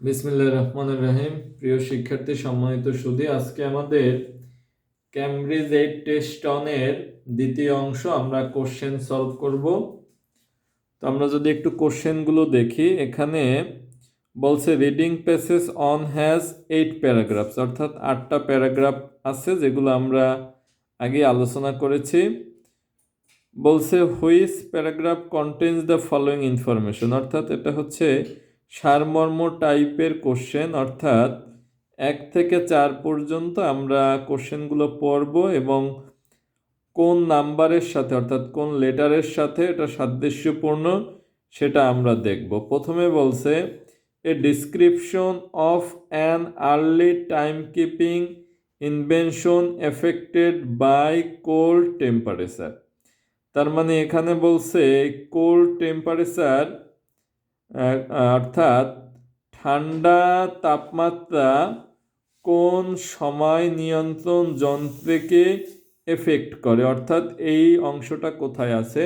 বিসমিল্লাহির রহমানির রহিম। প্রিয় শিক্ষার্থী, সম্মানিত সুধী, আজকে আমাদের ক্যামব্রিজ 8 টেস্ট অনের দ্বিতীয় অংশ আমরা কোশ্চেন সলভ করব। তো আমরা যদি একটু কোশ্চেনগুলো দেখি, এখানে বলছে reading passage on has 8 paragraphs, অর্থাৎ 8টা প্যারাগ্রাফ আছে যেগুলো আমরা আগে আলোচনা করেছি। বলছে which paragraph contains the following information, অর্থাৎ এটা হচ্ছে সারমর্ম টাইপের কোশ্চেন, অর্থাৎ 1 থেকে 4 পর্যন্ত আমরা কোশ্চেনগুলো পড়ব এবং কোন নাম্বারের সাথে অর্থাৎ কোন লেটারের সাথে এটা সাদৃশ্যপূর্ণ সেটা আমরা দেখব। প্রথমে বলছে a description of an early time keeping invention affected by cold temperature. তার মানে এখানে বলছে কোল্ড টেম্পারেচার অর্থাৎ ঠান্ডা তাপমাত্রা কোন সময় নিয়ন্ত্রণ যন্ত্রকে এফেক্ট করে, অর্থাৎ এই অংশটা কোথায় আছে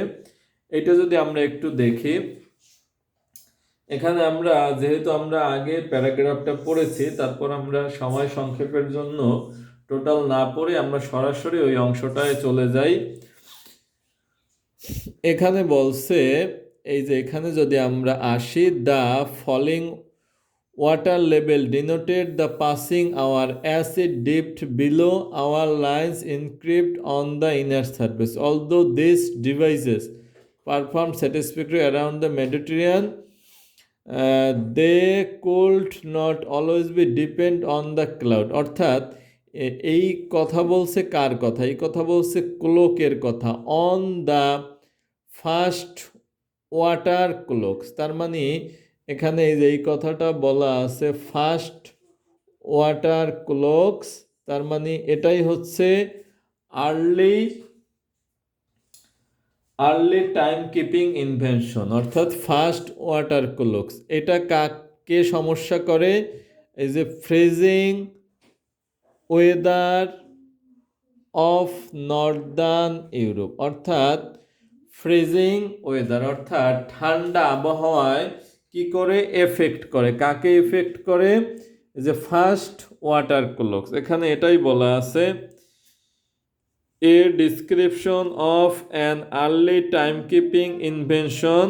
এটা যদি আমরা একটু দেখি। এখানে আমরা যেহেতু আমরা আগে প্যারাগ্রাফটা পড়েছি, তারপর আমরা সময় সংক্ষেপের জন্য টোটাল না পড়ে আমরা সরাসরি ওই অংশটায় চলে যাই। এখানে বলছে এই যে এখানে যদি আমরা আসি, the falling water level denoted the passing hour as it dipped below our lines encrypted on the inner surface. Although these devices performed satisfactorily around the Mediterranean, they could not always be depend on the cloud. অর্থাৎ এই কথা বলছে কার কথা? এই কথা বলছে ক্লোকের কথা। On the first water ক্লোকস, তার মানে এখানে এই কথাটা বলা আছে ফার্স্ট ওয়াটার ক্লোকস, তার মানে এটাই হচ্ছে আর্লি টাইম কিপিং ইনভেনশন, অর্থাৎ ফার্স্ট ওয়াটার ক্লোকস। এটা কাকে সমস্যা করে? এই যে freezing weather of Northern Europe, অর্থাৎ ফ্রিজিং ওয়েদার অর্থাৎ ঠান্ডা আবহাওয়ায় কি করে এফেক্ট করে, কাকে এফেক্ট করে? যে ফার্স্ট ওয়াটার ক্লকস, এখানে এটাই বলা আছে a description of an early time keeping invention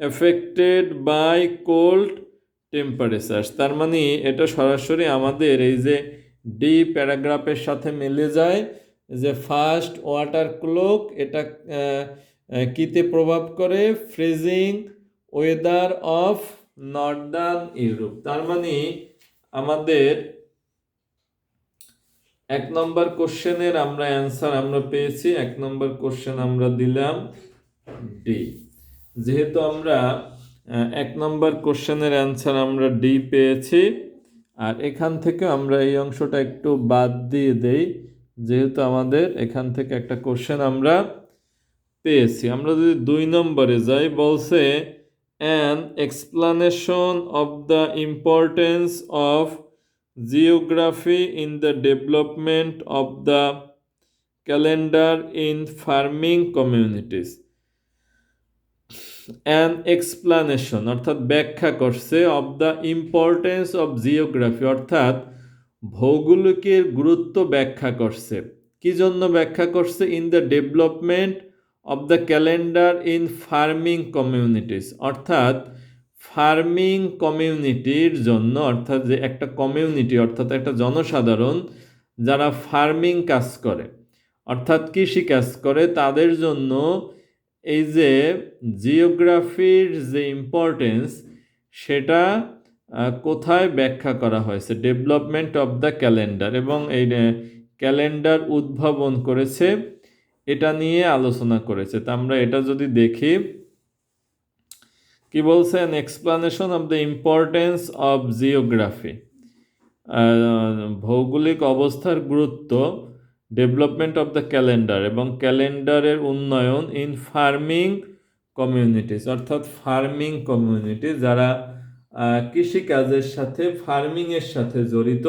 affected by cold temperatures. তার মানে এটা সরাসরি আমাদের এই যে ডি প্যারাগ্রাফের সাথে মিলে যায় যে ফার্স্ট ওয়াটার ক্লক এটা কিতে প্রভাব করে? Freezing weather of Northern Europe. তার মানে আমাদের 1 নম্বর কোশ্চেনের আমরা অ্যান্সার আমরা পেয়েছি। 1 নম্বর কোশ্চেন আমরা দিলাম ডি। যেহেতু আমরা 1 নম্বর কোশ্চেনের অ্যান্সার আমরা ডি পেয়েছি, আর এখান থেকে আমরা এই অংশটা একটু বাদ দিয়ে দেই, যেহেতু আমাদের এখান থেকে একটা কোশ্চেন আমরা পেয়েছি। আমরা যদি 2 নম্বরে যাই, বলছে an explanation of the importance of geography in the development of the calendar in farming communities. An explanation অর্থাৎ ব্যাখ্যা করছে of the importance of geography, অর্থাৎ ভৌগোলিকের গুরুত্ব ব্যাখ্যা করছে। কি জন্য ব্যাখ্যা করছে? In the development of the calendar in farming communities, অর্থাৎ ফার্মিং কমিউনিটির জন্য, অর্থাৎ যে একটা কমিউনিটি অর্থাৎ একটা জনসাধারণ যারা ফার্মিং কাজ করে অর্থাৎ কৃষি কাজ করে, তাদের জন্য এই যে জিওগ্রাফির যে ইম্পর্টেন্স সেটা কোথায় ব্যাখ্যা করা হয়েছে? ডেভেলপমেন্ট অফ দ্য ক্যালেন্ডার, এবং এই ক্যালেন্ডার উদ্ভাবন করেছে এটা নিয়ে আলোচনা করেছে। তা আমরা এটা যদি দেখি, কি বলছে? An explanation of the importance of geography, ভৌগোলিক অবস্থার গুরুত্ব, ডেভেলপমেন্ট অফ দ্য ক্যালেন্ডার এবং ক্যালেন্ডারের উন্নয়ন ইন ফার্মিং কমিউনিটিস, অর্থাৎ ফার্মিং কমিউনিটি যারা কৃষিকাজের সাথে ফার্মিংয়ের সাথে জড়িত।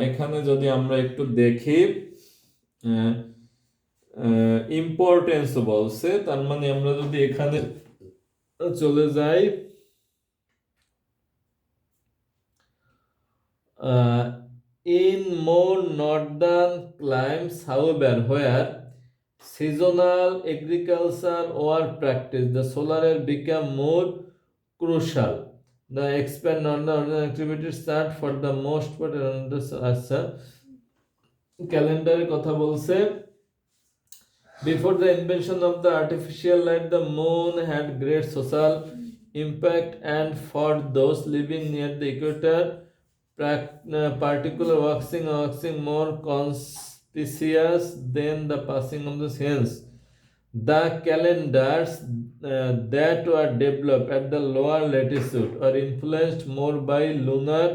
এখানে যদি আমরা একটু দেখি, ইম্পর্টেন্স বলছে, তার মানে আমরা যদি এখানে চলে যাই, in more northern climes, however, where seasonal agriculture were practiced, the solar year became more crucial. The expand northern activities start for the most part around the আচ্ছা ক্যালেন্ডারের কথা বলছে before the invention of the artificial light the moon had great social impact and for those living near the equator particular waxing more conspicuous than the passing of the seasons. The calendars that were developed at the lower latitude are influenced more by lunar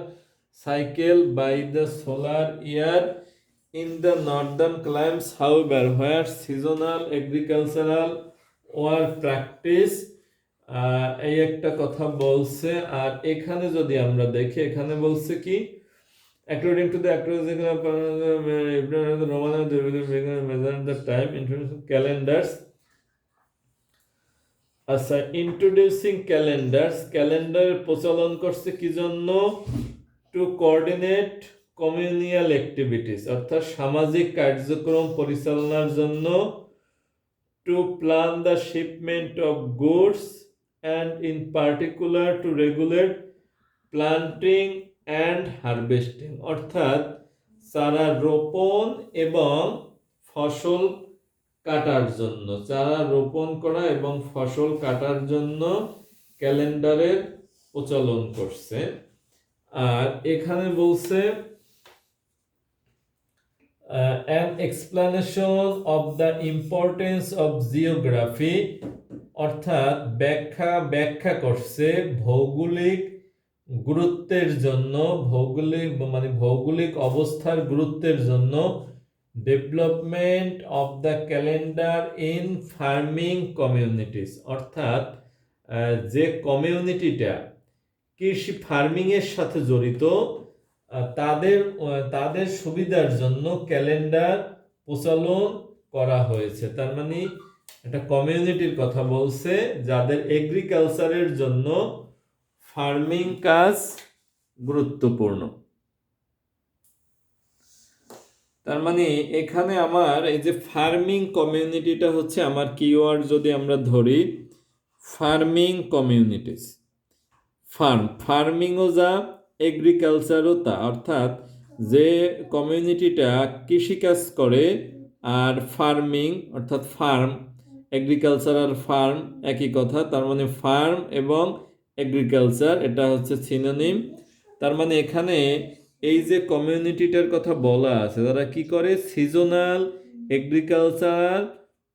cycle by the solar year in the northern climes, however, where seasonal agricultural were practiced. এই একটা কথা বলছে। আর এখানে যদি আমরা দেখি, এখানে বলছে কি according to the Roman measure the time introducing calendars. আচ্ছা, ইন্ট্রোডিউসিং ক্যালেন্ডার প্রচলন করছে কি জন্য? টু কোঅর্ডিনেট কমিউনিয়াল অ্যাক্টিভিটিস, অর্থাৎ সামাজিক কার্যক্রম পরিচালনার জন্য। To plan the shipment of goods and in particular to regulate planting and harvesting, অর্থাৎ চারা রোপণ এবং ফসল কাটার জন্য, চারা রোপণ করা এবং ফসল কাটার জন্য ক্যালেন্ডারের প্রচলন করছে। আর এখানে বলছে an explanation of the importance of geography, অর্থাৎ ব্যাখ্যা করছে ভৌগোলিক গুরুত্বের জন্য, ভৌগোলিক অবস্থার গুরুত্বের জন্য development of the calendar in farming communities, অর্থাৎ যে কমিউনিটিটা কৃষি ফার্মিংয়ের সাথে জড়িত তাদের সুবিধার জন্য ক্যালেন্ডার প্রচলন করা হয়েছে। তার মানে একটা কমিউনিটির কথা বলছে যাদের এগ্রিকালচারের জন্য ফার্মিং কাজ গুরুত্বপূর্ণ। তার মানে এখানে আমার এই যে ফার্মিং কমিউনিটিটা হচ্ছে আমার কিওয়ার্ড, যদি আমরা ধরি ফার্মিং কমিউনিটিস, ফার্মিংও যা এগ্রিকালচারও তা, অর্থাৎ যে কমিউনিটিটা কৃষিকাজ করে আর ফার্মিং অর্থাৎ ফার্ম, এগ্রিকালচার আর ফার্ম একই কথা, তার মানে ফার্ম এবং এগ্রিকালচার এটা হচ্ছে সিনোনিম। তার মানে এখানে এই যে কমিউনিটিটার কথা বলা আছে তারা কি করে, সিজনাল এগ্রিকালচার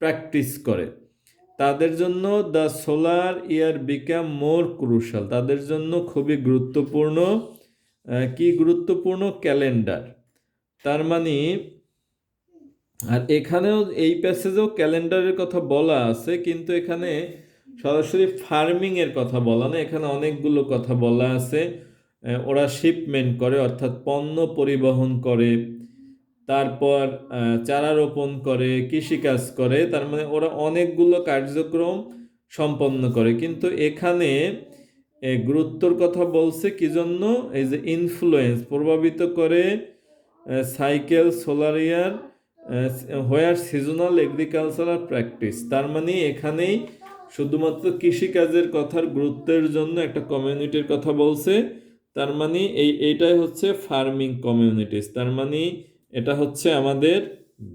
প্র্যাকটিস করে, তাদের জন্য the solar year become more crucial, তাদের জন্য খুবই গুরুত্বপূর্ণ। কি গুরুত্বপূর্ণ? ক্যালেন্ডার। তার মানে আর এখানেও এই প্যাসেজেও ক্যালেন্ডারের কথা বলা আছে, কিন্তু এখানে সরাসরি ফার্মিং এর কথা বলা না, এখানে অনেকগুলো কথা বলা আছে। ওরা শিপমেন্ট করে, অর্থাৎ পণ্য পরিবহন করে, তারপর চারা রোপণ করে, কৃষিকাজ করে, তার মানে ওরা অনেকগুলো কার্যক্রম সম্পন্ন করে। কিন্তু এখানে গুরুত্বর কথা বলছে কি জন্য? এই যে ইনফ্লুয়েন্স, প্রভাবিত করে সাইকেল সোলার ইয়ার হোয়ার সিজনাল এগ্রিকালচারাল প্র্যাকটিস, তার মানে এখানেই শুধুমাত্র কৃষিকাজের কথার গুরুত্বের জন্য একটা কমিউনিটির কথা বলছে। তার মানে এইটাই হচ্ছে ফার্মিং কমিউনিটিস, তার মানে এটা হচ্ছে আমাদের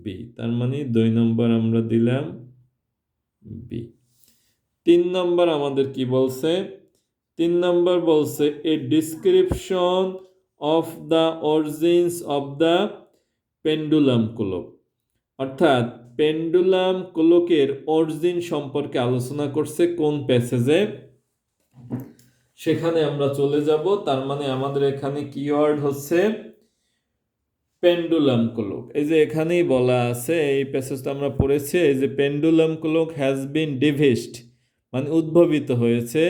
বি। তার মানে 2 নম্বর আমরা দিলাম বি। 3 নম্বর আমাদের কি বলছে? 3 নম্বর বলছে a description of the origins of the pendulum clock, অর্থাৎ পেন্ডুলাম ক্লকের অরিজিন সম্পর্কে আলোচনা করছে কোন প্যাসেজে, সেখানে আমরা চলে যাব। তার মানে আমাদের এখানে কিওয়ার্ড হচ্ছে পেন্ডুলাম ক্লক। এই যে এখানেই বলা আছে, এই প্যাসেজটা আমরা পড়েছি, এই যে pendulum clock has been divest, মানে উদ্ভাবিত হয়েছে।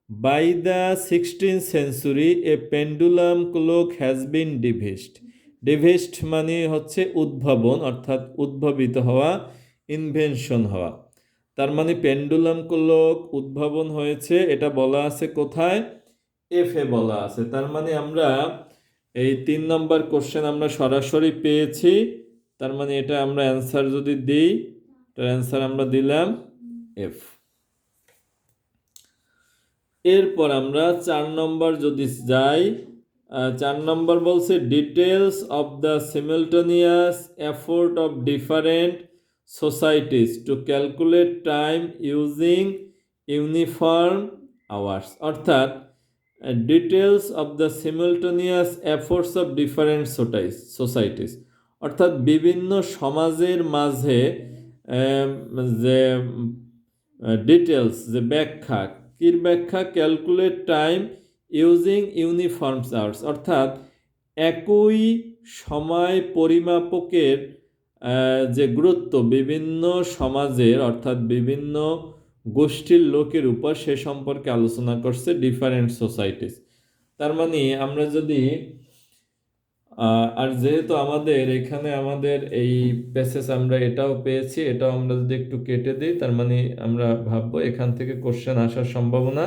বাই দ্য 16th century এ pendulum clock has been divest. Divest মানে হচ্ছে উদ্ভাবন, অর্থাৎ উদ্ভাবিত হওয়া, ইনভেনশন হওয়া। তার মানে পেন্ডুলাম ক্লক উদ্ভাবন হয়েছে, এটা বলা আছে কোথায়? এফ এ বলা আছে। তার মানে আমরা এই 3 নম্বর কোশ্চেন আমরা সরাসরি পেয়েছি, তার মানে এটা আমরা অ্যান্সার যদি দিই, তার অ্যান্সার আমরা দিলাম এফ। এরপর আমরা 4 নম্বর যদি যাই, 4 নম্বর বলছে details of the simultaneous effort of different societies to calculate time using uniform hours, অর্থাৎ details of the simultaneous efforts of different societies, অর্থাৎ বিভিন্ন সমাজের মাঝে যে ডিটেলস, যে ব্যাখ্যা, কির ব্যাখ্যা, calculate time using uniform hours, অর্থাৎ একই সময় পরিমাপকের যে গুরুত্ব বিভিন্ন সমাজের অর্থাৎ বিভিন্ন গোষ্ঠীর লোকের উপর, সে সম্পর্কে আলোচনা করছে ডিফারেন্ট সোসাইটিস। তার মানে আমরা যদি আর যেহেতু আমাদের এখানে আমাদের এই প্যাসেজ আমরা এটাও পেয়েছি, এটাও আমরা যদি একটু কেটে দিই, তার মানে আমরা ভাববো এখান থেকে কোশ্চেন আসার সম্ভাবনা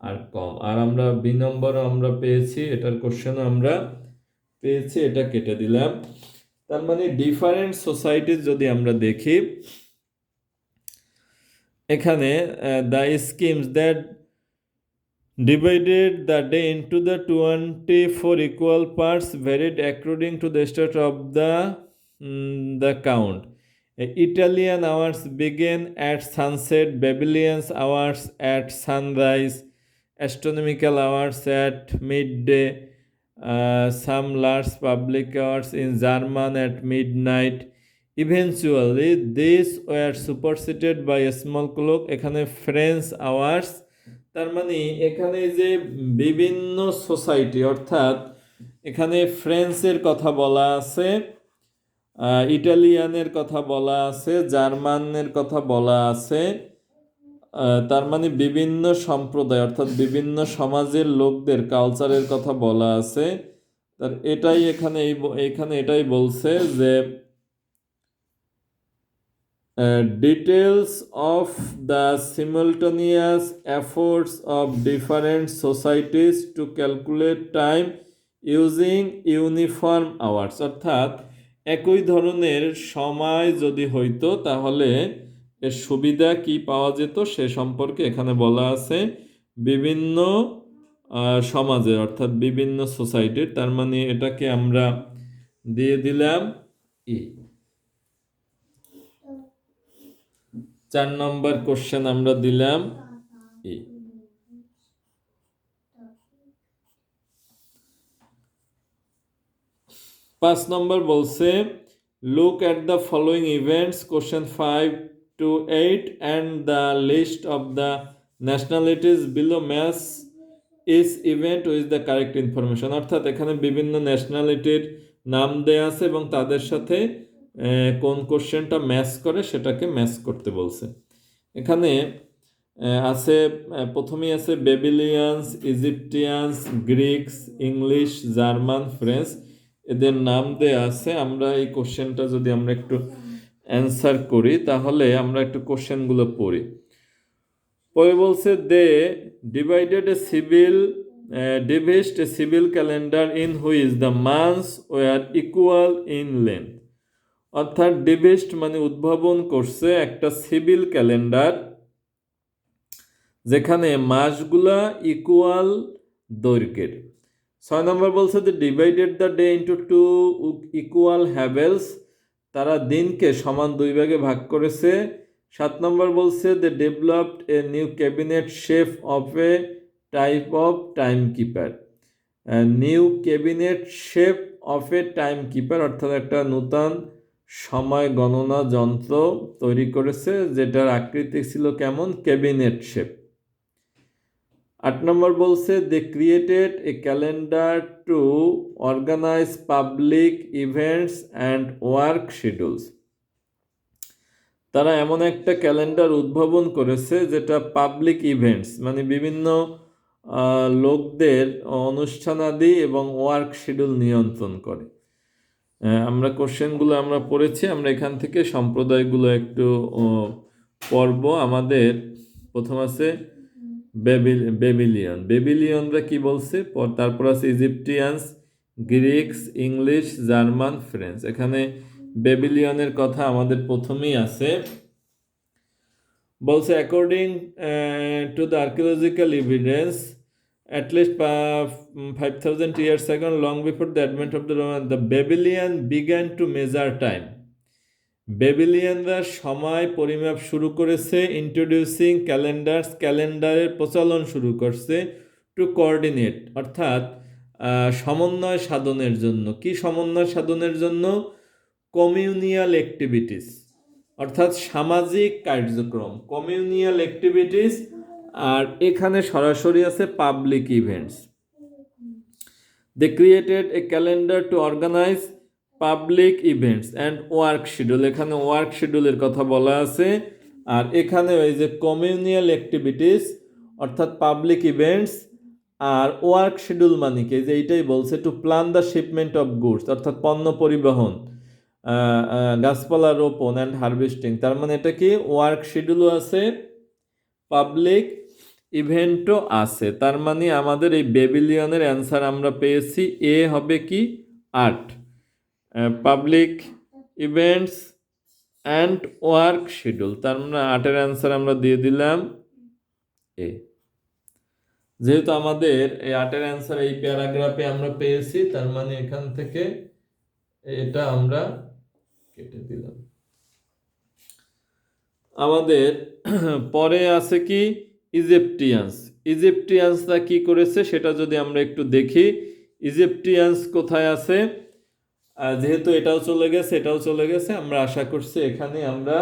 আর কম। আর আমরা বি নম্বরও আমরা পেয়েছি, এটার কোশ্চেনও আমরা পেয়েছি, এটা কেটে দিলাম। তার মানে ডিফারেন্ট সোসাইটিস যদি আমরা দেখি, এখানে the schemes that divided the day into the 24 equal parts varied according to the state of the count. Italian hours began at sunset, Babylonian hours at sunrise, astronomical hours at midday, some large public hours in German at midnight. Eventually, these were superseded by a small clock. এখানে French hours, তার মানে এখানে যে বিভিন্ন society, অর্থাৎ এখানে ফ্রেঞ্চের কথা বলা আছে, ইটালিয়ানের কথা বলা আছে, জার্মানের কথা বলা আছে, তার মানে বিভিন্ন সম্প্রদায় অর্থাৎ বিভিন্ন সমাজের লোকদের কালচারের কথা বলা আছে। তার এটাই এখানে এটাই বলছে যে details of the simultaneous efforts of different societies to calculate time using uniform hours, অর্থাৎ একই ধরনের সময় যদি হইতো তাহলে এর সুবিধা কি পাওয়া যেত সে সম্পর্কে এখানে বলা আছে বিভিন্ন সমাজের অর্থাৎ বিভিন্ন সোসাইটির। তার মানে এটাকে আমরা দিয়ে দিলাম ই। 4 নম্বর কোশ্চেন আমরা দিলাম ই। 5 নম্বর বলছে look at the following events, question 5 to 8 and the list of the nationalities below match each event with the correct information, অর্থাৎ এখানে বিভিন্ন ন্যাশনালিটির নাম দেয়া আছে এবং তাদের সাথে কোন কোশ্চেনটা ম্যাচ করে সেটাকে ম্যাচ করতে বলছে। এখানে আছে প্রথমেই আছে বেবিলিয়ানস, ইজিপ্টিয়ানস, গ্রিকস, ইংলিশ, জার্মান, ফ্রেঞ্চ, এদের নাম দেয়া আছে। আমরা এই কোশ্চেনটা যদি আমরা একটু অ্যান্সার করি তাহলে আমরা একটু কোশ্চেনগুলো পড়ি। পরে বলছে they divided a civil calendar in which the months were equal in length, অর্থাৎ ডিভিস্ট মানে উদ্ভাবন করছে একটা সিভিল ক্যালেন্ডার যেখানে মাসগুলা ইকুয়াল দৈর্ঘ্যের। 6 নম্বর বলছে যে divided the day into 2 equal Havells, তারা দিনকে সমান 2 ভাগে ভাগ করেছে। 7 নম্বর বলছে they developed a new cabinet shape of a type of timekeeper, new cabinet shape of a time keeper, অর্থাৎ একটা নূতন সময় গণনা যন্ত্র তৈরি করেছে যেটার আকৃতি ছিল কেমন, ক্যাবিনেট শেপ। 8 নম্বর বলছে they created a calendar to organise public events and work schedules, তারা এমন একটা ক্যালেন্ডার উদ্ভাবন করেছে যেটা পাবলিক ইভেন্টস মানে বিভিন্ন লোকদের অনুষ্ঠানাদি এবং ওয়ার্ক শিডিউল নিয়ন্ত্রণ করে। আমরা কোশ্চেনগুলো আমরা পড়েছি, আমরা এখান থেকে সম্প্রদায়গুলো একটু পড়ব। আমাদের প্রথম আছে বেবিলিয়নরা কি বলছে, তারপর আছে ইজিপ্টিয়ানস, গ্রিক্স, ইংলিশ, জার্মান, ফ্রেঞ্চ। এখানে বেবিলিয়নের কথা আমাদের প্রথমেই আছে। বলছে according to the archaeological evidence at least 5,000 years ago, long before the advent of the Roman, the Babylonian began to measure time. বেবিলিয়ানরা সময় পরিমাপ শুরু করেছে, ইন্ট্রোডিউসিং ক্যালেন্ডারের প্রচলন শুরু করছে, টু কোঅর্ডিনেট অর্থাৎ সমন্বয় সাধনের জন্য। কি সমন্বয় সাধনের জন্য? কমিউনিয়াল অ্যাক্টিভিটিস অর্থাৎ সামাজিক কার্যক্রম, কমিউনিয়াল অ্যাক্টিভিটিস। আর এখানে সরাসরি আছে public events. They created a calendar to organise public events and work schedule. এখানে ওয়ার্ক শিডিউলের কথা বলা আছে। আর এখানে ওই যে কমিউনিয়াল অ্যাক্টিভিটিস অর্থাৎ পাবলিক ইভেন্টস আর ওয়ার্ক শিডিউল মানে কি, যে এইটাই বলছে to plan the shipment of goods অর্থাৎ পণ্য পরিবহন, গাছপালা রোপণ অ্যান্ড হারভেস্টিং। তার মানে এটা কি ওয়ার্ক শিডিউলও আছে, পাবলিক ইভেন্টও আছে। তার মানে আমাদের এই বেবিলিয়নের অ্যান্সার আমরা পেয়েছি এ হবে কি 8, public events and work schedule. তার মানে 8-এর অ্যান্সার আমরা দিয়ে দিলাম এ। যেহেতু আমাদের এই 8-এর অ্যান্সার এই প্যারাগ্রাফে আমরা পেয়েছি, তার মানে এখান থেকে এটা আমরা কেটে দিলাম। আমাদের পরে আছে কি ইজিপ্টিয়ানসরা কি করেছে সেটা যদি আমরা একটু দেখি। ইজিপ্টিয়ানস কোথায় আছে? যেহেতু এটাও চলে গেছে, এটাও চলে গেছে, আমরা আশা করছি এখানে আমরা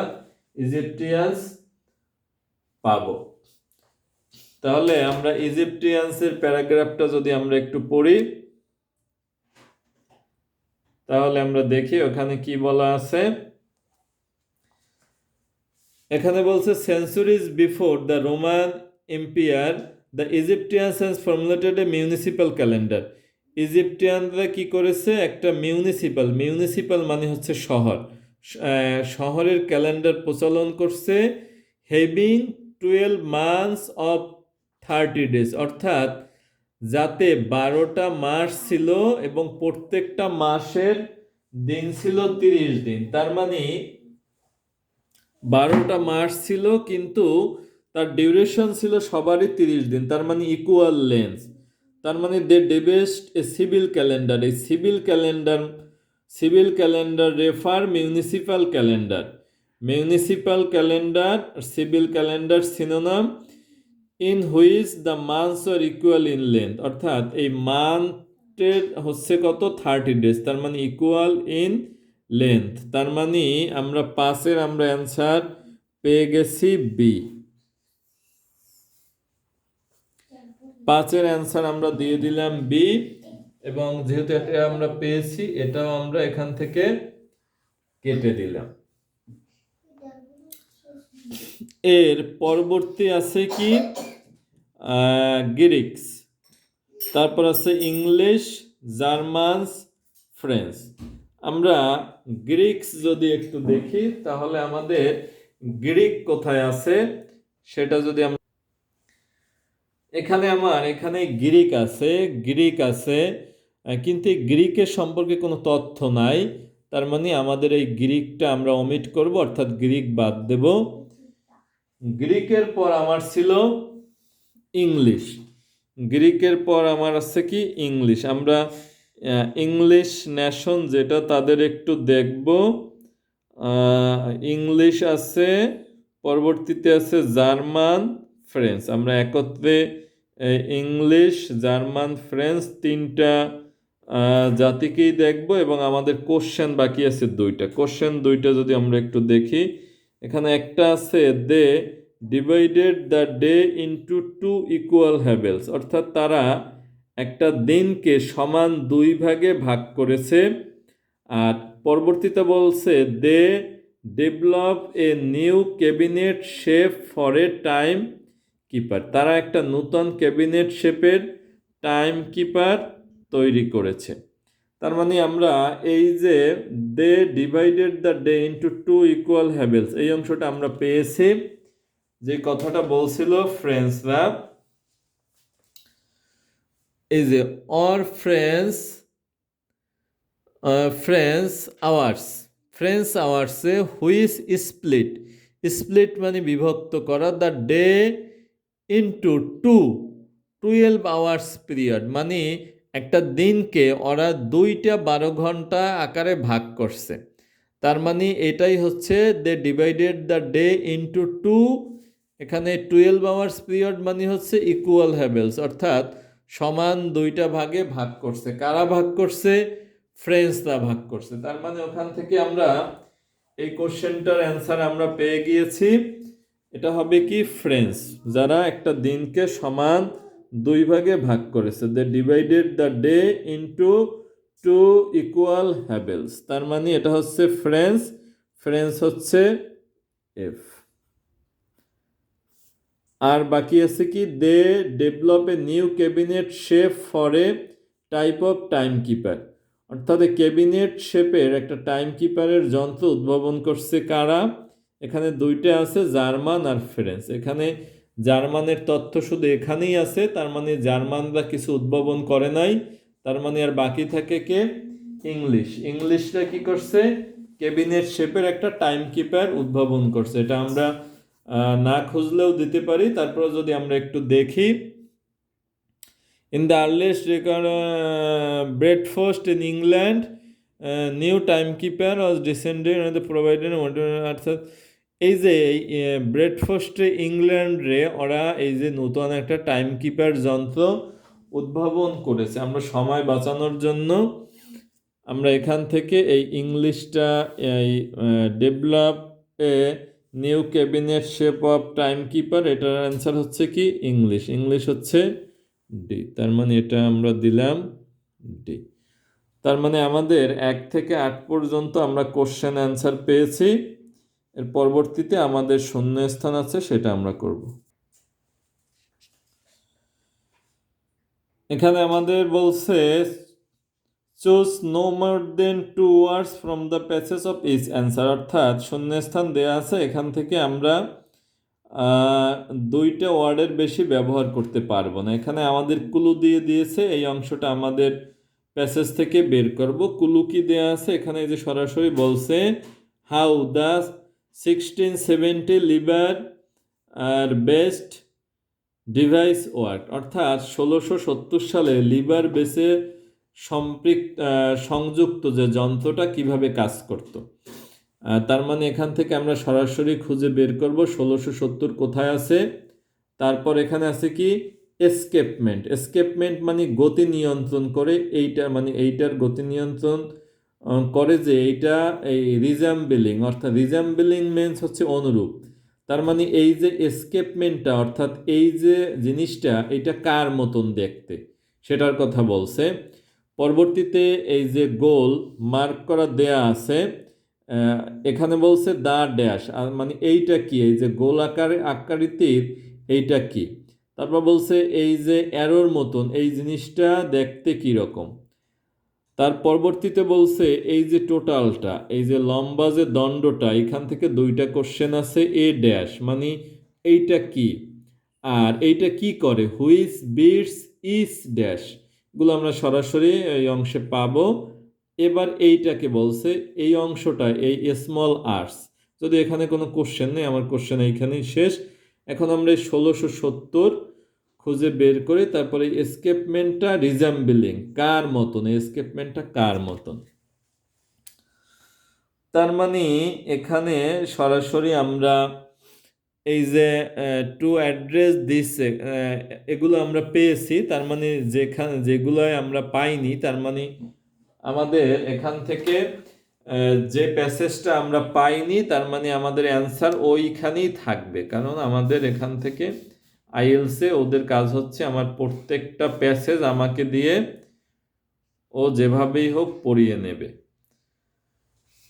ইজিপ্টিয়ানস পাবো। তাহলে আমরা ইজিপ্টিয়ানসের প্যারাগ্রাফটা যদি আমরা একটু পড়ি, তাহলে আমরা দেখি ওখানে কি বলা আছে। এখানে বলছে centuries before the Roman Empire the Egyptians has formulated a municipal calendar. ইজিপ্টিয়ানরা কি করেছে? একটা মিউনিসিপ্যাল মানে হচ্ছে শহর, শহরের ক্যালেন্ডার প্রচলন করছে। হ্যাভিং 12 মান্থস অফ 30 days অর্থাৎ যাতে 12টা মাস ছিল এবং প্রত্যেকটা মাসের দিন ছিল 30 দিন। তার মানে 12টা মাস ছিল কিন্তু তার ডিউরেশন ছিল সবারই 30 দিন, তার মানে ইকুয়াল লেন্থ। তার মানে they developed a civil calendar. এই civil calendar refer municipal calendar civil calendar synonym in which the months are equal in length অর্থাৎ এই মান্থের হচ্ছে কত 30 days, তার মানে ইকুয়াল ইন লেন্থ। তার মানে আমরা 5-এর আমরা অ্যান্সার পেয়ে গেছি বি। 5-এর অ্যান্সার আমরা দিয়ে দিলাম বি, এবং যেহেতু এটা আমরা পেয়েছি এটাও আমরা এখান থেকে কেটে দিলাম। এর পরবর্তী আছে কি গ্রিক্স, তারপর আছে ইংলিশ, জার্মান, ফ্রেঞ্চ। আমরা গ্রিক্স যদি একটু দেখি তাহলে আমাদের গ্রিক কোথায় আছে সেটা যদি আমরা এখানে গ্রিক আছে কিন্তু গ্রিকের সম্পর্কে কোনো তথ্য নাই। তার মানে আমাদের এই গ্রিকটা আমরা ওমিট করব অর্থাৎ গ্রিক বাদ দেব। গ্রিকের পর আমার ছিল গ্রিকের পর আমার আছে কি ইংলিশ। আমরা ইংলিশ নেশন যেটা তাদের একটু দেখব। ইংলিশ আছে, পরবর্তীতে আছে জার্মান, ফ্রেঞ্চ। আমরা একত্রে ইংলিশ, জার্মান, ফ্রেঞ্চ 3টা জাতিকেই দেখব এবং আমাদের কোশ্চেন বাকি আছে 2টা। কোশ্চেন 2টা যদি আমরা একটু দেখি, এখানে একটা আছে they divided the day into 2 equal halves অর্থাৎ তারা একটা দিনকে সমান 2 ভাগে ভাগ করেছে। আর পরবর্তীতে বলছে they develop a new cabinet shape for a time keeper, তারা একটা নতুন ক্যাবিনেট শেপের টাইম কিপার তৈরি করেছে। তার মানে আমরা এই যে they divided the day into 2 equal halves এই অংশটা আমরা পেয়েছি। যে কথাটা বলছিল ফ্রেঞ্চরা, এই যে or French French hours, French আওয়ার্সে হুইচ স্প্লিট, স্প্লিট মানে বিভক্ত করা, the day into two 12 hours period, মানে একটা দিনকে ওরা 2টা 12 ঘন্টা আকারে ভাগ করছে। তার মানে এটাই হচ্ছে they divided the day into two, এখানে 12 আওয়ার্স পিরিয়ড মানে হচ্ছে ইকুয়াল হ্যাভেলস, অর্থাৎ সমান 2টা ভাগে ভাগ করছে। কারা ভাগ করছে? ফ্রেঞ্চরা ভাগ করছে। তার মানে ওখান থেকে আমরা এই কোশ্চেনটার অ্যান্সার আমরা পেয়ে গিয়েছি। এটা হবে কি? ফ্রেঞ্চ, যারা একটা দিনকে সমান 2 ভাগে ভাগ করেছে। They divided the day into two equal halves, তার মানে এটা হচ্ছে ফ্রেঞ্চ, ফ্রেঞ্চ হচ্ছে এফ। আর বাকি আছে কি? They develop a new cabinet shape for a type of timekeeper, অর্থাৎ ক্যাবিনেট শেপের একটা টাইম কিপারের যন্ত্র উদ্ভাবন করছে কারা? এখানে 2টা আছে, জার্মান আর ফ্রেঞ্চ। এখানে জার্মানের তথ্য শুধু এখানেই আছে, তার মানে জার্মানরা কিছু উদ্ভাবন করে নাই। তার মানে আর বাকি থাকে কে? ইংলিশ। ইংলিশরা কি করছে? ক্যাবিনেট শেপের একটা টাইম কিপার উদ্ভাবন করছে। এটা আমরা না খুঁজলেও দিতে পারি, তারপর যদি আমরা একটু দেখি। In the earliest record breakfast in England new timekeeper was descended the provided, অর্থাৎ এই যে ব্রেডফাস্টে ইংল্যান্ডে ওরা এই যে নতুন একটা টাইম কিপার যন্ত্র উদ্ভাবন করেছে। আমরা সময় বাঁচানোর জন্য আমরা এখান থেকে এই ইংলিশটা এই develop a new cabinet shape of time keeper, এটার অ্যান্সার হচ্ছে কি? ইংলিশ। ইংলিশ হচ্ছে ডি, তার মানে এটা আমরা দিলাম ডি। তার মানে আমাদের 1 থেকে 8 পর্যন্ত আমরা কোশ্চেন অ্যান্সার পেয়েছি। এর পরবর্তীতে আমাদের শূন্যস্থান আছে, সেটা আমরা করব। এখানে আমাদের বলছে choose no more than 2 words from the passage of each answer, অর্থাৎ শূন্যস্থান দেয়া আছে, এখান থেকে আমরা 2টা ওয়ার্ডের বেশি ব্যবহার করতে পারবো না। এখানে আমাদের কুলু দিয়ে দিয়েছে, এই অংশটা আমাদের প্যাসেজ থেকে বের করব। কুলু কি দেয়া আছে? এখানে যে সরাসরি বলছে হাউ দ্য 1670 লিবার আর বেস্ট ডিভাইস ওয়ার্ক, অর্থাৎ 1670 সালে লিভার বেসে সংযুক্ত যে যন্ত্রটা কিভাবে কাজ করত। তার মানে এখান থেকে আমরা সরাসরি খুঁজে বের করব 1670 কোথায় আছে। তারপর এখানে আছে কি? এসকেপমেন্ট। এসকেপমেন্ট মানে গতি নিয়ন্ত্রণ করে, এইটা মানে এইটার গতি নিয়ন্ত্রণ করে, যে এইটা এই রিজাম্বলিং, অর্থাৎ রিজাম্বলিং মিন্স হচ্ছে অনুরূপ। তার মানে এই যে এসকেপমেন্টটা, অর্থাৎ এই যে জিনিসটা, এটা কার মতন দেখতে, সেটার কথা বলছে। পরবর্তীতে এই যে গোল মার্ক করা দেয়া আছে, এখানে বলছে দা ড্যাশ, আর মানে এইটা কি? এই যে গোল আকৃতির এইটা কি? তারপর বলছে এই যে অ্যারোর মতন এই জিনিসটা দেখতে কি রকম। তার পরবর্তীতে বলছে এই যে টোটালটা, এই যে লম্বা যে দণ্ডটা, এখান থেকে 2টা কোশ্চেন আছে। এ ড্যাশ মানে এইটা কি, আর এইটা কি করে? হুইচ বিটস ইজ ড্যাশ, গুলো আমরা সরাসরি এই অংশে পাবো। এবার এইটাকে বলছে এই অংশটা, এই স্মল আর্টস। যদি এখানে কোনো কোশ্চেন নেই, আমার কোশ্চেন এইখানেই শেষ। এখন আমরা এই 1670 খুঁজে বের করে তারপরে এসকেপমেন্টটা রিজাম্বলিং, কার মতন, এসকেপমেন্টটা কার মতন। তার মানে এখানে সরাসরি আমরা এই যে টু অ্যাড্রেস দিস, এগুলো আমরা পেয়েছি। তার মানে যেগুলো আমরা পাইনি, তার মানে আমাদের এখান থেকে যে প্যাসেজটা আমরা পাইনি, তার মানে আমাদের অ্যান্সার ওইখানেই থাকবে। কারণ আমাদের এখান থেকে আইএলসে ওদের কাজ হচ্ছে আমার প্রত্যেকটা প্যাসেজ আমাকে দিয়ে ও যেভাবেই হোক পড়িয়ে নেবে।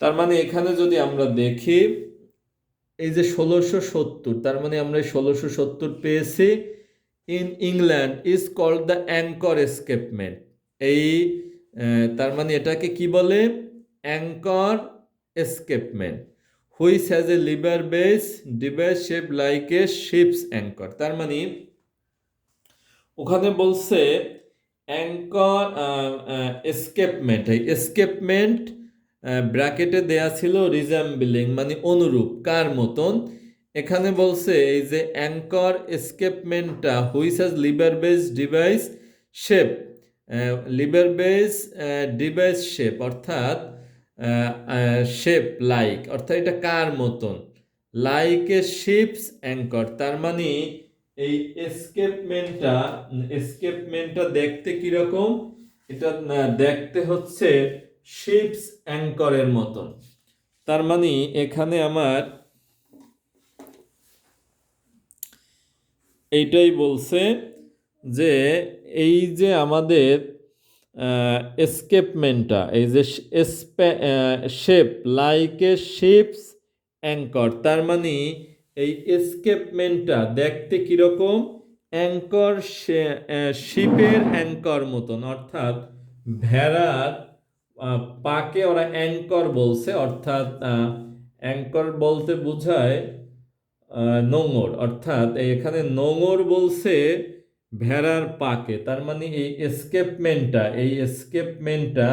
তার মানে এখানে যদি আমরা দেখি এই যে 1670, তার মানে আমরা 1670 পেয়েছি। In England is called the anchor escapement, এই তার মানে এটাকে কি বলে? Anchor escapement. Which has a lever base device shape like a ship's anchor. তার মানে ওখানে বলছে অ্যাঙ্কর এসকেপমেন্ট, এই এসকেপমেন্ট ব্র্যাকেটে দেয়া ছিল রিজেম্বলিং মানে অনুরূপ, কার মতন। এখানে বলছে এই যে অ্যাঙ্কর এসকেপমেন্টটা which has lever base device shape, lever base device shape অর্থাৎ শেপ লাইক, অর্থাৎ এটা কার মতন, লাইক এ শিপস অ্যাঙ্কর। তার মানে এই এসকেপমেন্টটা দেখতে কিরকম, এটা দেখতে হচ্ছে শিপস অ্যাঙ্করের মতন। তার মানে এখানে আমার এইটাই বলছে যে এই যে আমাদের এসকেপমেন্টটা, এই যে shape like a ship's anchor, তার মানে এই এসকেপমেন্টটা দেখতে কিরকম, অ্যাঙ্কর শিপের অ্যাঙ্কর মতন, অর্থাৎ ভেড়ার পাকে ওরা অ্যাঙ্কর বলছে, অর্থাৎ অ্যাঙ্কর বলতে বোঝায় নোঙর, অর্থাৎ এখানে নোঙর বলছে ভেড়ার পাকে। তার মানে এই এসকেপমেন্টটা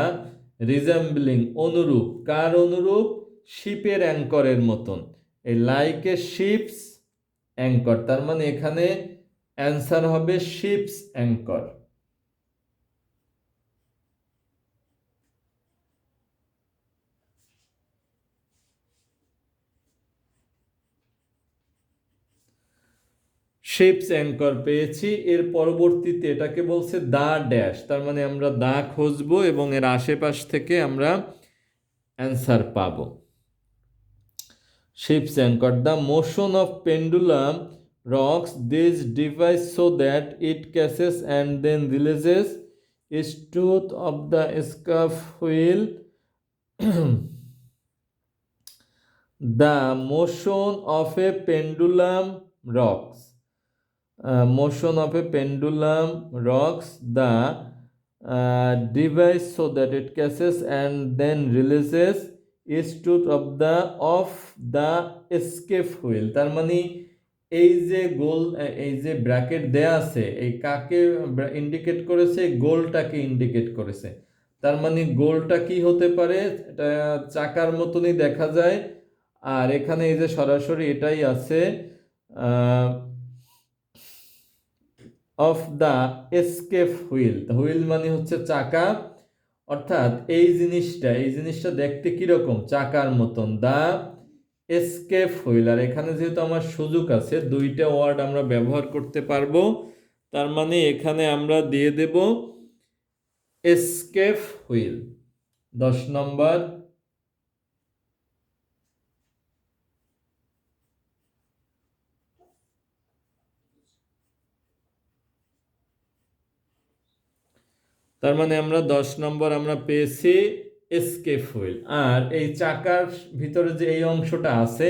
রিজেম্বলিং অনুরূপ, কার অনুরূপ, শিপের অ্যাঙ্করের মতন, এই লাইক এ শিপস অ্যাঙ্কর। তার মানে এখানে অ্যান্সার হবে শিপস অ্যাঙ্কর। শিপস অ্যাঙ্কর পেয়েছি। এর পরবর্তীতে এটাকে বলছে দা ড্যাশ, তার মানে আমরা দা খুঁজবো এবং এর আশেপাশ থেকে আমরা অ্যান্সার পাবো। Ships anchor. The motion of pendulum rocks this device so that it catches and then releases its tooth of the scuff wheel. The motion of a pendulum rocks. Motion of a pendulum rocks the device so that it catches and then releases its tooth of the escape wheel. তার মানে এই যে গোল, এই যে bracket দেয়া আছে, এই কাকে ইন্ডিকেট করেছে, গোলটাকে ইন্ডিকেট করেছে। তার মানে গোলটা কি হতে পারে, এটা চাকার মতনই দেখা যায়। আর এখানে এই যে সরাসরি এটাই আছে of the escape wheel, wheel মানে হচ্ছে চাকা, অর্থাৎ এই জিনিসটা দেখতে কিরকম, চাকার মতন, দ্য এসকেপ হুইল। আর এখানে যেহেতু আমার সুযোগ আছে, দুইটা ওয়ার্ড আমরা ব্যবহার করতে পারবো, তার মানে এখানে আমরা দিয়ে দেব এসকেপ হুইল। 10 নম্বর। তার মানে আমরা 10 নম্বর আমরা পেয়েছি এসকেপ হুইল। আর এই চাকার ভিতরে যে এই অংশটা আছে,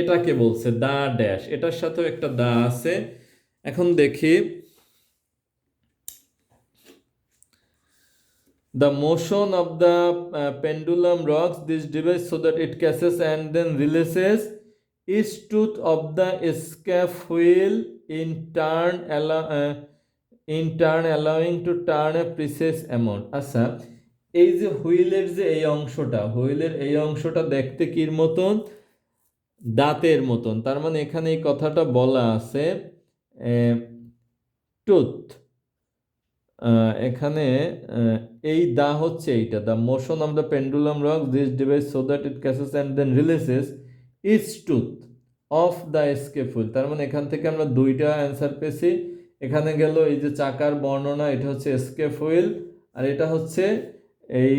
এটাকে বলছে দা ড্যাশ, এটার সাথেও একটা দা আছে। এখন দেখি, the motion of the pendulum rocks this device so that it catches and then releases each tooth of the escape wheel in turn allowing to turn a precise amount. আচ্ছা, এই যে হুইলের যে এই অংশটা, হুইলের এই অংশটা দেখতে কির মতন, দাঁতের মতন। তার মানে এখানে এই কথাটা বলা আছে টুথ, এখানে এই দা হচ্ছে এইটা, the motion of the pendulum rock this device so that it catches and then releases each tooth of the escape wheel. তার মানে এখান থেকে আমরা দুইটা অ্যান্সার পেয়েছি। এখানে গেল এই যে চাকার বর্ণনা, এটা হচ্ছে এসকেপ হুইল, আর এটা হচ্ছে এই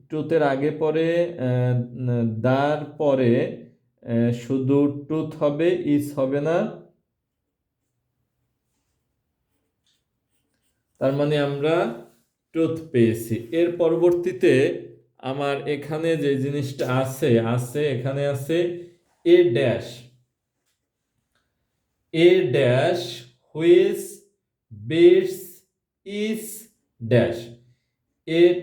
টুথের আগে পরে দার পরে শুধু টুথ হবে, ইস হবে না। তার মানে আমরা টুথ পেয়েছি। এর পরবর্তীতে আমার এখানে যে জিনিসটা আছে এখানে আছে a dash, a dash which beats is dash.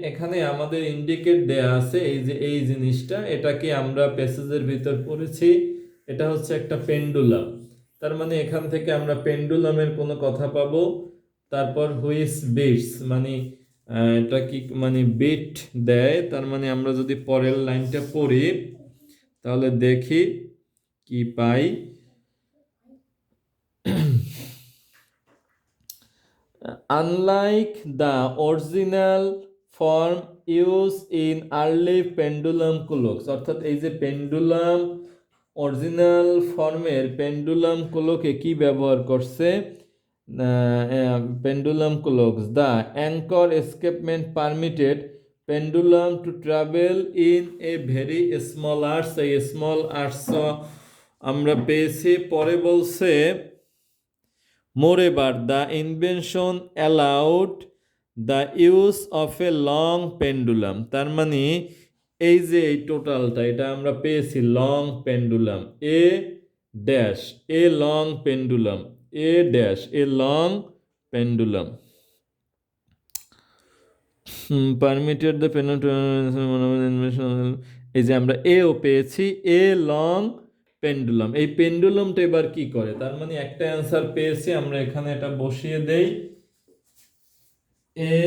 এখানে আমাদের ইন্ডিকেট দেয়া আছে এই যে এই জিনিসটা, এটাকে আমরা প্যাসেজের ভিতর পড়েছি, এটা হচ্ছে একটা পেন্ডুলাম। তার মানে এখান থেকে আমরা পেন্ডুলামের কোনো কথা পাবো। তারপর হুইচ বিটস মানে এটা কি মানে বিট দেয়, তার মানে আমরা যদি পরের লাইনটা পড়ি তাহলে দেখি কি পাই। Unlike the original form used in early pendulum clocks, অর্থাৎ এই যে পেন্ডুলাম অরিজিনাল ফর্মের পেন্ডুলাম ক্লকে কি ব্যবহার করছে, pendulum clocks, the anchor escapement permitted pendulum to travel in a very small arc, এই স্মল আর্টস আমরা পেয়েছি। পরে বলছে moreover the invention allowed the use of a long pendulum, তার মানে এই যে এই টোটালটা এটা আমরা পেয়েছি long pendulum, A dash A long pendulum, A dash A long pendulum permitted the pendulum, এই যে আমরা এও পেয়েছি এ লং পেন্ডুলাম। এই পেন্ডুলামটা এবার কি করে, তার মানে একটা অ্যান্সার পেয়েছি, আমরা এখানে এটা বসিয়ে দেই, এ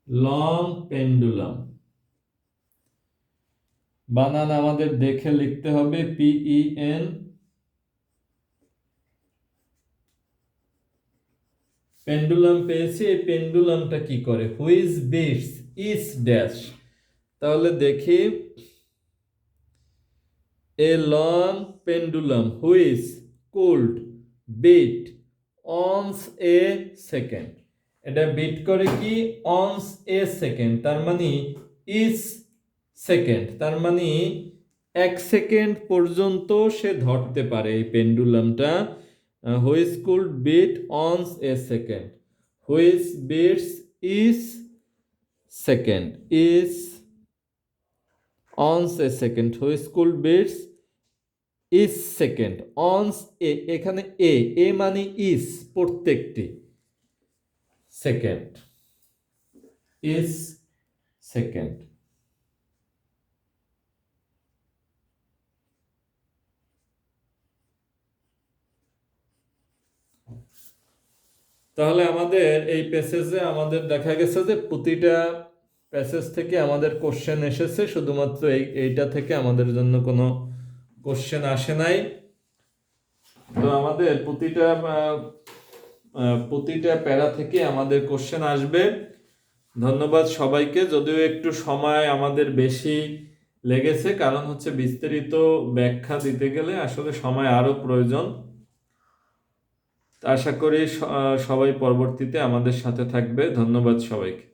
লং পেন্ডুলাম। বানান আমাদের দেখে লিখতে হবে, PEN পেন্ডুলাম পেয়েছি। এই পেন্ডুলামটা কি করে, হুইচ বিটস ইজ ড্যাশ, তাহলে দেখি a long pendulum which could beat once a second, এটা বিট করে কি অনস এ সেকেন্ড, তার মানে ইজ সেকেন্ড, তার মানে 1 সেকেন্ড পর্যন্ত সে ধরতে পারে এই পেন্ডুলামটা। Which could beat once a second, which beats is second, is once a second, which could beats is second, once a, এখানে এ মানে ইজ প্রত্যেকটি, সেকেন্ড ইজ সেকেন্ড। তাহলে আমাদের এই প্যাসেজে আমাদের দেখা গেছে যে প্রতিটা প্যাসেজ থেকে আমাদের কোশ্চেন এসেছে, শুধুমাত্র এইটা থেকে আমাদের জন্য কোনো কোশ্চেন আসে নাই। তো আমাদের প্রতিটা প্যারা থেকে আমাদের কোশ্চেন আসবে। ধন্যবাদ সবাইকে, যদিও একটু সময় আমাদের বেশি লেগেছে, কারণ হচ্ছে বিস্তারিত ব্যাখ্যা দিতে গেলে আসলে সময় আরও প্রয়োজন। আশা করি সবাই পরবর্তীতে আমাদের সাথে থাকবে। ধন্যবাদ সবাইকে।